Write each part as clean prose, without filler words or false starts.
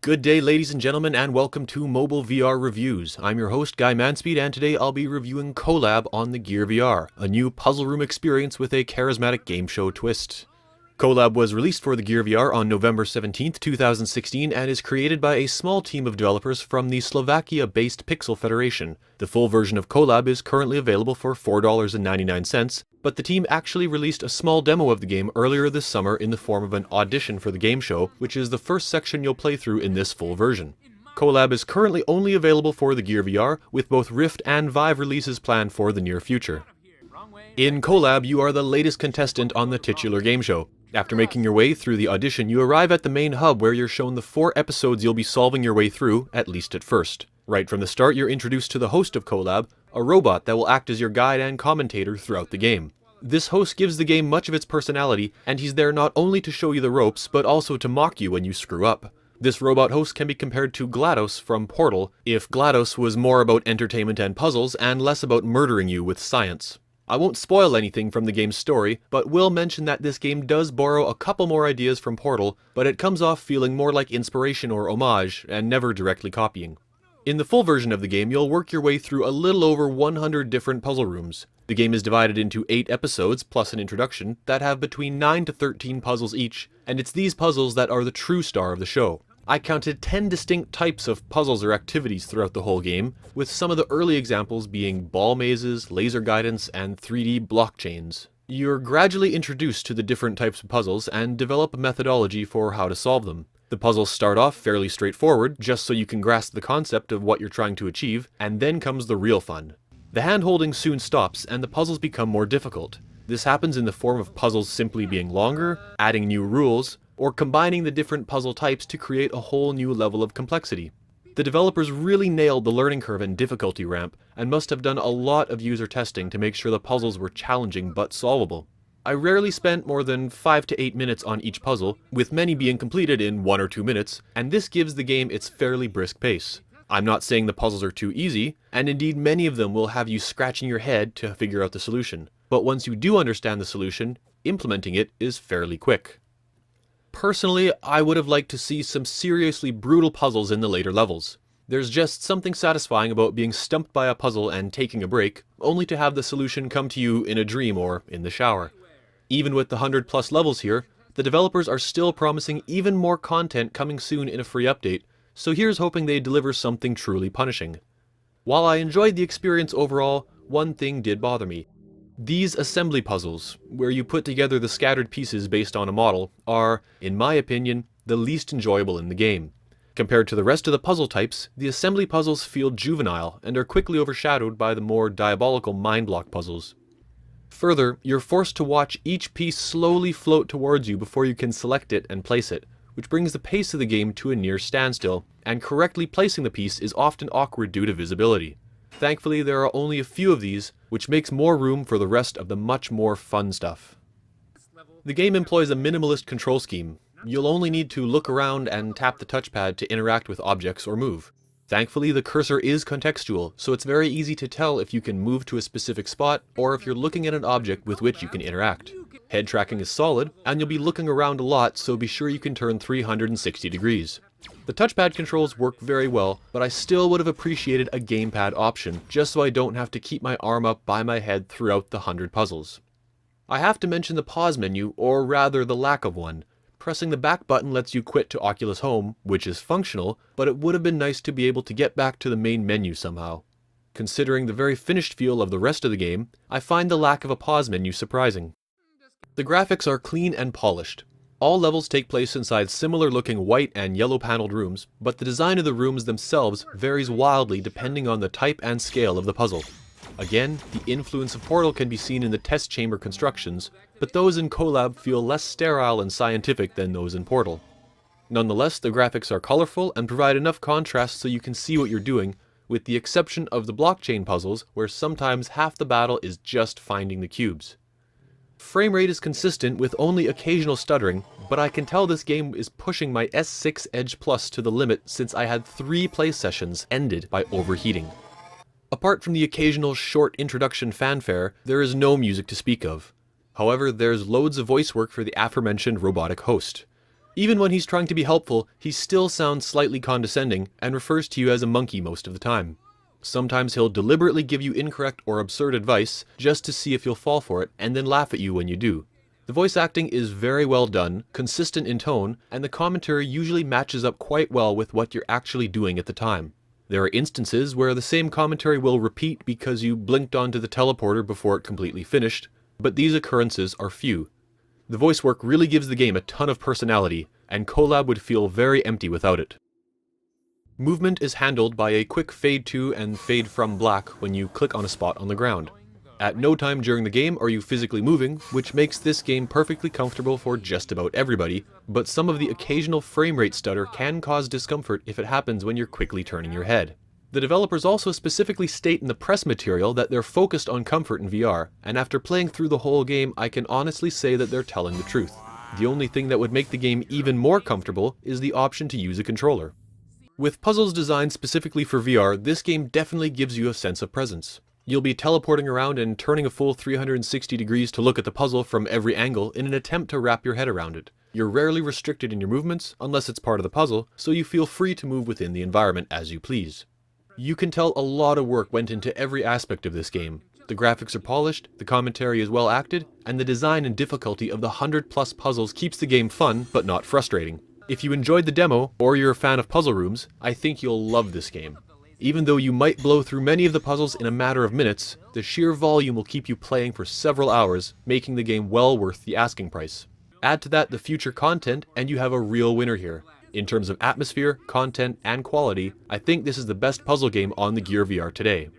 Good day, ladies and gentlemen, and welcome to Mobile VR Reviews. I'm your host, Guy Manspeed, and today I'll be reviewing CoLab on the Gear VR, a new puzzle room experience with a charismatic game show twist. CoLab was released for the Gear VR on November 17th, 2016, and is created by a small team of developers from the Slovakia-based Pixel Federation. The full version of CoLab is currently available for $4.99, but the team actually released a small demo of the game earlier this summer in the form of an audition for the game show, which is the first section you'll play through in this full version. CoLab is currently only available for the Gear VR, with both Rift and Vive releases planned for the near future. In CoLab, you are the latest contestant on the titular game show. After making your way through the audition, you arrive at the main hub where you're shown the 4 episodes you'll be solving your way through, at least at first. Right from the start, you're introduced to the host of CoLab, a robot that will act as your guide and commentator throughout the game. This host gives the game much of its personality, and he's there not only to show you the ropes, but also to mock you when you screw up. This robot host can be compared to GLaDOS from Portal, if GLaDOS was more about entertainment and puzzles, and less about murdering you with science. I won't spoil anything from the game's story, but will mention that this game does borrow a couple more ideas from Portal, but it comes off feeling more like inspiration or homage, and never directly copying. In the full version of the game, you'll work your way through a little over 100 different puzzle rooms. The game is divided into 8 episodes, plus an introduction, that have between 9 to 13 puzzles each, and it's these puzzles that are the true star of the show. I counted 10 distinct types of puzzles or activities throughout the whole game, with some of the early examples being ball mazes, laser guidance, and 3D blockchains. You're gradually introduced to the different types of puzzles and develop a methodology for how to solve them. The puzzles start off fairly straightforward, just so you can grasp the concept of what you're trying to achieve, and then comes the real fun. The hand-holding soon stops, and the puzzles become more difficult. This happens in the form of puzzles simply being longer, adding new rules, or combining the different puzzle types to create a whole new level of complexity. The developers really nailed the learning curve and difficulty ramp, and must have done a lot of user testing to make sure the puzzles were challenging but solvable. I rarely spent more than 5 to 8 minutes on each puzzle, with many being completed in 1 or 2 minutes, and this gives the game its fairly brisk pace. I'm not saying the puzzles are too easy, and indeed many of them will have you scratching your head to figure out the solution. But once you do understand the solution, implementing it is fairly quick. Personally, I would have liked to see some seriously brutal puzzles in the later levels. There's just something satisfying about being stumped by a puzzle and taking a break, only to have the solution come to you in a dream or in the shower. Even with the 100+ levels here, the developers are still promising even more content coming soon in a free update, so here's hoping they deliver something truly punishing. While I enjoyed the experience overall, one thing did bother me. These assembly puzzles, where you put together the scattered pieces based on a model, are, in my opinion, the least enjoyable in the game. Compared to the rest of the puzzle types, the assembly puzzles feel juvenile and are quickly overshadowed by the more diabolical mind block puzzles. Further, you're forced to watch each piece slowly float towards you before you can select it and place it, which brings the pace of the game to a near standstill, and correctly placing the piece is often awkward due to visibility. Thankfully, there are only a few of these, which makes more room for the rest of the much more fun stuff. The game employs a minimalist control scheme. You'll only need to look around and tap the touchpad to interact with objects or move. Thankfully, the cursor is contextual, so it's very easy to tell if you can move to a specific spot or if you're looking at an object with which you can interact. Head tracking is solid, and you'll be looking around a lot, so be sure you can turn 360 degrees. The touchpad controls work very well, but I still would have appreciated a gamepad option, just so I don't have to keep my arm up by my head throughout the 100 puzzles. I have to mention the pause menu, or rather the lack of one. Pressing the back button lets you quit to Oculus Home, which is functional, but it would have been nice to be able to get back to the main menu somehow. Considering the very finished feel of the rest of the game, I find the lack of a pause menu surprising. The graphics are clean and polished. All levels take place inside similar-looking white and yellow-paneled rooms, but the design of the rooms themselves varies wildly depending on the type and scale of the puzzle. Again, the influence of Portal can be seen in the test chamber constructions, but those in CoLab feel less sterile and scientific than those in Portal. Nonetheless, the graphics are colorful and provide enough contrast so you can see what you're doing, with the exception of the blockchain puzzles, where sometimes half the battle is just finding the cubes. Frame rate is consistent with only occasional stuttering, but I can tell this game is pushing my S6 Edge Plus to the limit since I had 3 play sessions ended by overheating. Apart from the occasional short introduction fanfare, there is no music to speak of. However, there's loads of voice work for the aforementioned robotic host. Even when he's trying to be helpful, he still sounds slightly condescending and refers to you as a monkey most of the time. Sometimes he'll deliberately give you incorrect or absurd advice just to see if you'll fall for it, and then laugh at you when you do. The voice acting is very well done, consistent in tone, and the commentary usually matches up quite well with what you're actually doing at the time. There are instances where the same commentary will repeat because you blinked onto the teleporter before it completely finished, but these occurrences are few. The voice work really gives the game a ton of personality, and CoLab would feel very empty without it. Movement is handled by a quick fade to and fade from black when you click on a spot on the ground. At no time during the game are you physically moving, which makes this game perfectly comfortable for just about everybody, but some of the occasional frame rate stutter can cause discomfort if it happens when you're quickly turning your head. The developers also specifically state in the press material that they're focused on comfort in VR, and after playing through the whole game, I can honestly say that they're telling the truth. The only thing that would make the game even more comfortable is the option to use a controller. With puzzles designed specifically for VR, this game definitely gives you a sense of presence. You'll be teleporting around and turning a full 360 degrees to look at the puzzle from every angle in an attempt to wrap your head around it. You're rarely restricted in your movements, unless it's part of the puzzle, so you feel free to move within the environment as you please. You can tell a lot of work went into every aspect of this game. The graphics are polished, the commentary is well acted, and the design and difficulty of the 100+ puzzles keeps the game fun, but not frustrating. If you enjoyed the demo, or you're a fan of puzzle rooms, I think you'll love this game. Even though you might blow through many of the puzzles in a matter of minutes, the sheer volume will keep you playing for several hours, making the game well worth the asking price. Add to that the future content, and you have a real winner here. In terms of atmosphere, content, and quality, I think this is the best puzzle game on the Gear VR today.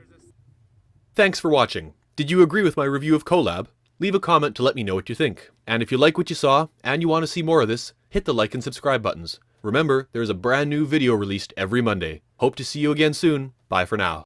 Thanks for watching. Did you agree with my review of CoLab? Leave a comment to let me know what you think. And if you like what you saw, and you want to see more of this, hit the like and subscribe buttons. Remember, there's a brand new video released every Monday. Hope to see you again soon. Bye for now.